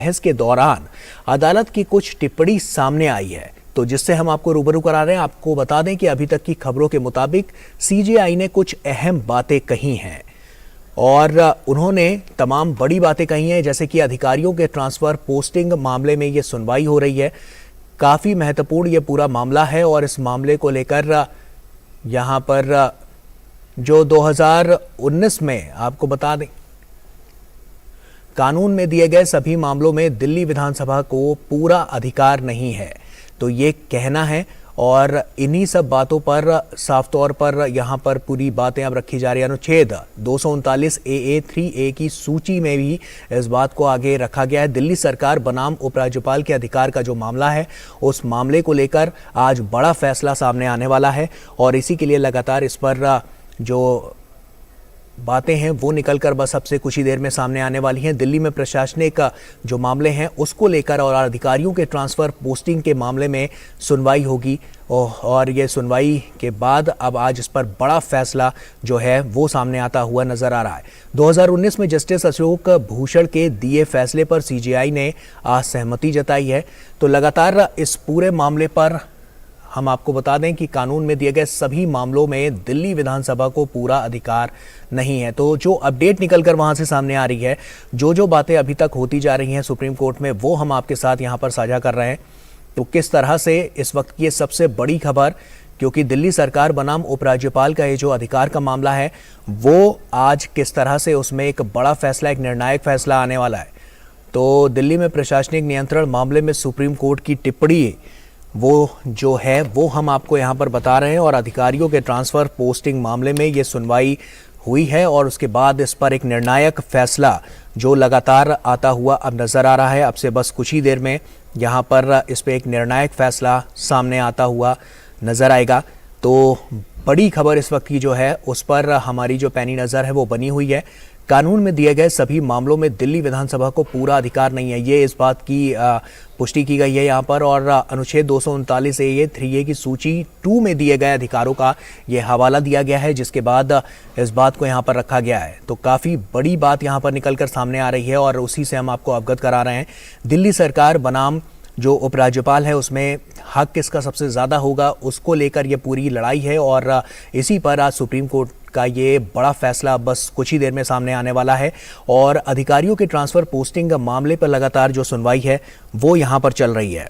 बहस के दौरान अदालत की कुछ टिप्पणी सामने आई है, तो जिससे हम आपको रूबरू करा रहे हैं। आपको बता दें कि अभी तक की खबरों के मुताबिक सीजेआई ने कुछ अहम बातें कही हैं और उन्होंने तमाम बड़ी बातें कही हैं, जैसे कि अधिकारियों के ट्रांसफर पोस्टिंग मामले में ये सुनवाई हो रही है। काफी महत्वपूर्ण ये पूरा मामला है और इस मामले को लेकर यहाँ पर जो 2019 में आपको बता दें कानून में दिए गए सभी मामलों में दिल्ली विधानसभा को पूरा अधिकार नहीं है, तो ये कहना है। और इन्हीं सब बातों पर साफ तौर पर यहाँ पर पूरी बातें अब रखी जा रही है। अनुच्छेद 239 AA 3A की सूची में भी इस बात को आगे रखा गया है। दिल्ली सरकार बनाम उपराज्यपाल के अधिकार का जो मामला है, उस मामले को लेकर आज बड़ा फैसला सामने आने वाला है और इसी के लिए लगातार इस पर जो बातें हैं वो निकलकर बस अब से कुछ ही देर में सामने आने वाली हैं। दिल्ली में प्रशासनिक जो मामले हैं उसको लेकर और अधिकारियों के ट्रांसफर पोस्टिंग के मामले में सुनवाई होगी और ये सुनवाई के बाद अब आज इस पर बड़ा फैसला जो है वो सामने आता हुआ नजर आ रहा है। 2019 में जस्टिस अशोक भूषण के दिए फैसले पर सीजेआई ने आज सहमति जताई है। तो लगातार इस पूरे मामले पर हम आपको बता दें कि कानून में दिए गए सभी मामलों में दिल्ली विधानसभा को पूरा अधिकार नहीं है। तो जो अपडेट निकलकर वहां से सामने आ रही है, जो बातें अभी तक होती जा रही हैं सुप्रीम कोर्ट में, वो हम आपके साथ यहां पर साझा कर रहे हैं। तो किस तरह से इस वक्त की सबसे बड़ी खबर, क्योंकि दिल्ली सरकार बनाम उपराज्यपाल का ये जो अधिकार का मामला है वो आज किस तरह से उसमें एक बड़ा फैसला, एक निर्णायक फैसला आने वाला है। तो दिल्ली में प्रशासनिक नियंत्रण मामले में सुप्रीम कोर्ट की टिप्पणी वो जो है वो हम आपको यहाँ पर बता रहे हैं और अधिकारियों के ट्रांसफर पोस्टिंग मामले में ये सुनवाई हुई है और उसके बाद इस पर एक निर्णायक फैसला जो लगातार आता हुआ अब नजर आ रहा है। अब से बस कुछ ही देर में यहाँ पर इस पर एक निर्णायक फैसला सामने आता हुआ नजर आएगा। तो बड़ी खबर इस वक्त की जो है उस पर हमारी जो पैनी नज़र है वो बनी हुई है। कानून में दिए गए सभी मामलों में दिल्ली विधानसभा को पूरा अधिकार नहीं है, ये इस बात की पुष्टि की गई है यहाँ पर। और अनुच्छेद 239 AA 3A की सूची 2 में दिए गए अधिकारों का ये हवाला दिया गया है, जिसके बाद इस बात को यहाँ पर रखा गया है। तो काफ़ी बड़ी बात यहाँ पर निकलकर सामने आ रही है और उसी से हम आपको अवगत करा रहे हैं। दिल्ली सरकार बनाम जो उपराज्यपाल है उसमें हक किसका सबसे ज़्यादा होगा, उसको लेकर ये पूरी लड़ाई है और इसी पर आज सुप्रीम कोर्ट का ये बड़ा फैसला बस कुछ ही देर में सामने आने वाला है। और अधिकारियों के ट्रांसफ़र पोस्टिंग मामले पर लगातार जो सुनवाई है वो यहाँ पर चल रही है।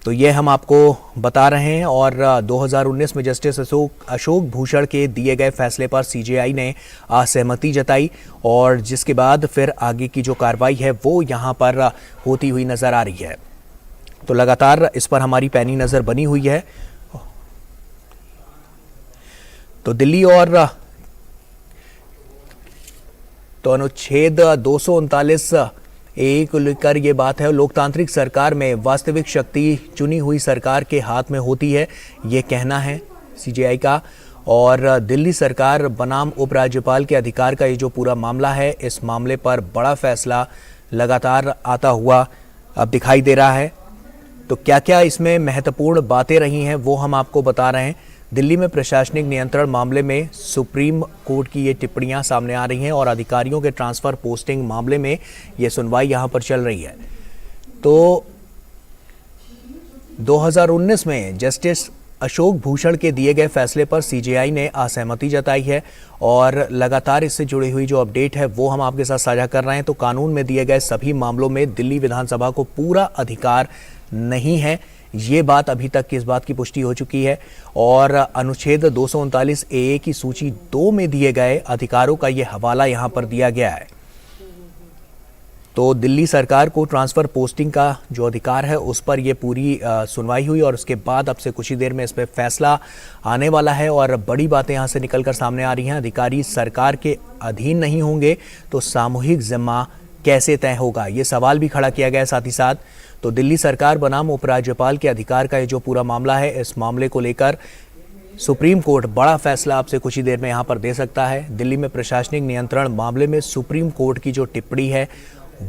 तो ये हम आपको बता रहे हैं और 2019 में जस्टिस अशोक भूषण के दिए गए फैसले पर सीजेआई ने असहमति जताई और जिसके बाद फिर आगे की जो कार्रवाई है वो यहाँ पर होती हुई नज़र आ रही है। तो लगातार इस पर हमारी पैनी नज़र बनी हुई है। तो दिल्ली और तो अनुच्छेद 239 AA को लेकर ये बात है। लोकतांत्रिक सरकार में वास्तविक शक्ति चुनी हुई सरकार के हाथ में होती है, ये कहना है सीजेआई का। और दिल्ली सरकार बनाम उपराज्यपाल के अधिकार का ये जो पूरा मामला है, इस मामले पर बड़ा फैसला लगातार आता हुआ अब दिखाई दे रहा है। तो क्या क्या इसमें महत्वपूर्ण बातें रही हैं वो हम आपको बता रहे हैं। दिल्ली में प्रशासनिक नियंत्रण मामले में सुप्रीम कोर्ट की ये टिप्पणियां सामने आ रही हैं और अधिकारियों के ट्रांसफर पोस्टिंग मामले में ये सुनवाई यहां पर चल रही है। तो 2019 में जस्टिस अशोक भूषण के दिए गए फैसले पर सीजेआई ने असहमति जताई है और लगातार इससे जुड़ी हुई जो अपडेट है वो हम आपके साथ साझा कर रहे हैं। तो कानून में दिए गए सभी मामलों में दिल्ली विधानसभा को पूरा अधिकार नहीं है, ये बात अभी तक की इस बात की पुष्टि हो चुकी है। और अनुच्छेद 239 AA की सूची 2 में दिए गए अधिकारों का ये हवाला यहाँ पर दिया गया है। तो दिल्ली सरकार को ट्रांसफ़र पोस्टिंग का जो अधिकार है उस पर ये पूरी सुनवाई हुई और उसके बाद अब से कुछ ही देर में इस पर फैसला आने वाला है और बड़ी बातें यहाँ से निकलकर सामने आ रही हैं। अधिकारी सरकार के अधीन नहीं होंगे तो सामूहिक जिम्मा कैसे तय होगा, ये सवाल भी खड़ा किया गया। साथ ही साथ तो दिल्ली सरकार बनाम उपराज्यपाल के अधिकार का ये जो पूरा मामला है, इस मामले को लेकर सुप्रीम कोर्ट बड़ा फैसला आपसे कुछ ही देर में यहाँ पर दे सकता है। दिल्ली में प्रशासनिक नियंत्रण मामले में सुप्रीम कोर्ट की जो टिप्पणी है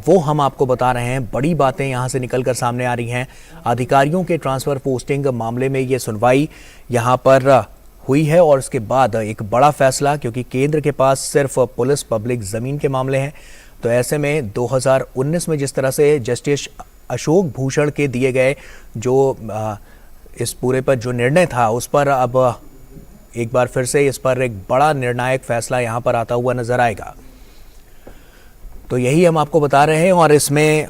वो हम आपको बता रहे हैं। बड़ी बातें यहाँ से निकलकर सामने आ रही हैं। अधिकारियों के ट्रांसफ़र पोस्टिंग मामले में ये सुनवाई यहाँ पर हुई है और उसके बाद एक बड़ा फैसला, क्योंकि केंद्र के पास सिर्फ पुलिस पब्लिक ज़मीन के मामले हैं, तो ऐसे में 2019 में जिस तरह से जस्टिस अशोक भूषण के दिए गए जो इस पूरे पर जो निर्णय था, उस पर अब एक बार फिर से इस पर एक बड़ा निर्णायक फैसला यहां पर आता हुआ नजर आएगा। तो यही हम आपको बता रहे हैं। और इसमें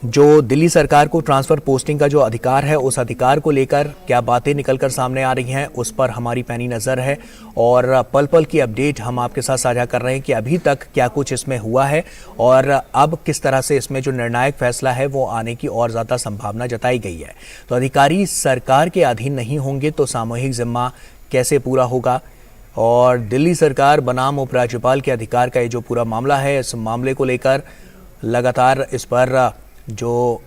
जो दिल्ली सरकार को ट्रांसफर पोस्टिंग का जो अधिकार है, उस अधिकार को लेकर क्या बातें निकलकर सामने आ रही हैं, उस पर हमारी पैनी नज़र है और पल पल की अपडेट हम आपके साथ साझा कर रहे हैं कि अभी तक क्या कुछ इसमें हुआ है और अब किस तरह से इसमें जो निर्णायक फैसला है वो आने की और ज़्यादा संभावना जताई गई है। तो अधिकारी सरकार के अधीन नहीं होंगे तो सामूहिक जिम्मा कैसे पूरा होगा, और दिल्ली सरकार बनाम उपराज्यपाल के अधिकार का ये जो पूरा मामला है, इस मामले को लेकर लगातार इस पर जो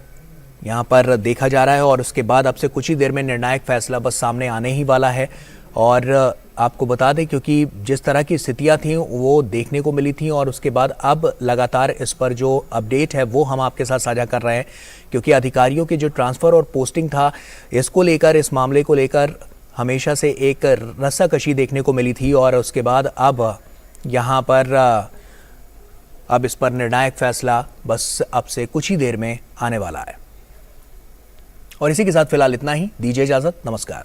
यहाँ पर देखा जा रहा है और उसके बाद अब से कुछ ही देर में निर्णायक फैसला बस सामने आने ही वाला है। और आपको बता दें, क्योंकि जिस तरह की स्थितियाँ थीं वो देखने को मिली थी और उसके बाद अब लगातार इस पर जो अपडेट है वो हम आपके साथ साझा कर रहे हैं, क्योंकि अधिकारियों के जो ट्रांसफ़र और पोस्टिंग था, इसको लेकर, इस मामले को लेकर हमेशा से एक रस्साकशी देखने को मिली थी और उसके बाद अब यहाँ पर अब इस पर निर्णायक फैसला बस अब से कुछ ही देर में आने वाला है। और इसी के साथ फिलहाल इतना ही, दीजिए इजाजत, नमस्कार।